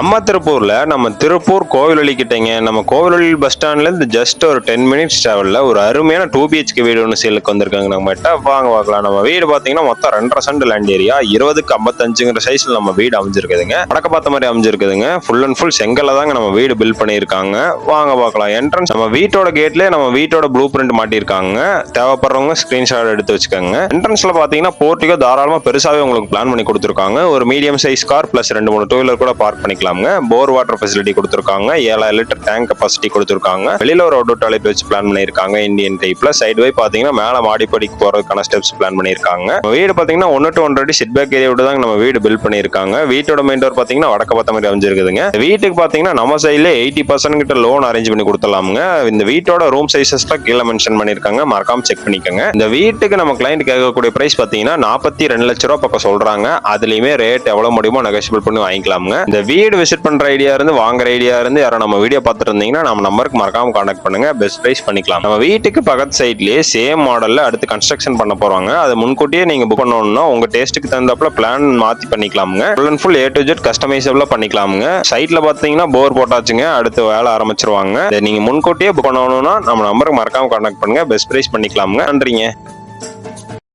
நம்ம திருப்பூர்ல நம்ம திருப்பூர் கோவிலொலி கிட்டங்க. நம்ம கோவிலொலி பஸ் ஸ்டாண்ட்ல இருந்து ஜஸ்ட் ஒரு 10 மினிட்ஸ் டிராவல்ல ஒரு அருமையான 2 பிஹெச்கே வீடு ஒன்று சேலுக்கு வந்திருக்காங்க நம்மகிட்ட. வாங்க பார்க்கலாம். நம்ம வீடு பாத்தீங்கன்னா மொத்தம் 2.5 சென்ட் லேண்ட் ஏரியா, 20க்கு 55ங்கிற சைஸ்ல நம்ம வீடு அமைஞ்சிருக்குதுங்க. வடக்க பார்த்த மாதிரி அமைஞ்சிருக்குதுங்க. ஃபுல் அண்ட் ஃபுல் செங்கல்ல தாங்க நம்ம வீடு பில்ட் பண்ணியிருக்காங்க. வாங்க பார்க்கலாம். என்ட்ரன்ஸ் நம்ம வீட்டோட கேட்லயே நம்ம வீட்டோட ப்ளூ பிரிண்ட் மாட்டியிருக்காங்க. தேவைப்படுறவங்க ஸ்கிரீன்ஷாட் எடுத்து வச்சுக்கோங்க. என்ட்ரன்ஸ்ல பாத்தீங்கன்னா போர்ட்டிகோ தாராளமா பெருசாவே உங்களுக்கு பிளான் பண்ணி கொடுத்துருக்காங்க. ஒரு medium size car plus 2-3 two wheeler கூட பார்க் பண்ணிக்கலாம். போர் வாட்டர் ஃபெசிலிட்டி கொடுத்திருக்காங்க. 7000 லிட்டர் டேங்க் கெபாசிட்டி கொடுத்திருக்காங்க. வெளியில ஒரு அவுட்டோர் டாய்லெட் வச்சு பிளான் பண்ணிருக்காங்க இந்தியன் டைப்ல. சைடு வை பாத்தீங்கன்னா மேல மாடிப்படிக்கு போறதுக்கான ஸ்டெப்ஸ் பிளான் பண்ணிருக்காங்க. வீடு பாத்தீங்கன்னா 1 to 1.5 அடி செட் பேக் ஏரியா விட்டு தான் நம்ம வீடு பில்ட் பண்ணிருக்காங்க. வீட்டோட மெயின் டோர் பாத்தீங்கன்னா வடக்க பார்த்த மாதிரி அமைஞ்சிருக்குதுங்க. வீட்டுக்கு பாத்தீங்கன்னா நம்ம சைடுல 80% கிட்ட லோன் அரேஞ்ச் பண்ணி கொடுத்துலாமுங்க. இந்த வீட்டோட ரூம் சைஸஸ்ல கீழே மென்ஷன் பண்ணிருக்காங்க. மறக்காம செக் பண்ணிக்கோங்க. இந்த வீட்டுக்கு நம்ம கிளைண்ட் கேட்கக்கூடிய பிரைஸ் பாத்தீங்கன்னா 42 லட்சம் ரூபாய் பக்கம் சொல்றாங்க. அதுலயுமே ரேட் எவ்வளவு முடியுமோ நெகோஷியபிள் பண்ணி வாங்கிக்கலாமுங்க. இந்த வீடு விசிட் பண்ற ஐடியா இருந்து வாங்குற ஐடியா இருந்து யாரும் நம்ம வீடியோ பார்த்துட்டு இருந்தீங்கன்னா நம்ம நம்பருக்கு மறக்காம கான்டாக்ட் பண்ணுங்க. பெஸ்ட் பிரைஸ் பண்ணிக்கலாம். நம்ம வீட்டுக்கு பக்கத்து சைட்லயே சேம் மாடல்ல அடுத்து கன்ஸ்ட்ரக்ஷன் பண்ண போறாங்க. அது முன்கூட்டியே நீங்க புக் பண்ணணும்னா உங்க டேஸ்ட்டுக்கு தகுந்தாப்புல பிளான் மாத்தி பண்ணிக்கலாமுங்க. Full and full A to Z கஸ்டமைசபிளா பண்ணிக்கலாமுங்க. சைட்ல பாத்தீங்கன்னா போர் போட்டாச்சுங்க. அடுத்து வேலை ஆரம்பிச்சிருவாங்க. நீங்க முன்கூட்டியே புக் பண்ணணும்னா நம்ம நம்பருக்கு மறக்காம கான்டாக்ட் பண்ணுங்க. பெஸ்ட் பிரைஸ் பண்ணிக்கலாமுங்க. நன்றிங்க.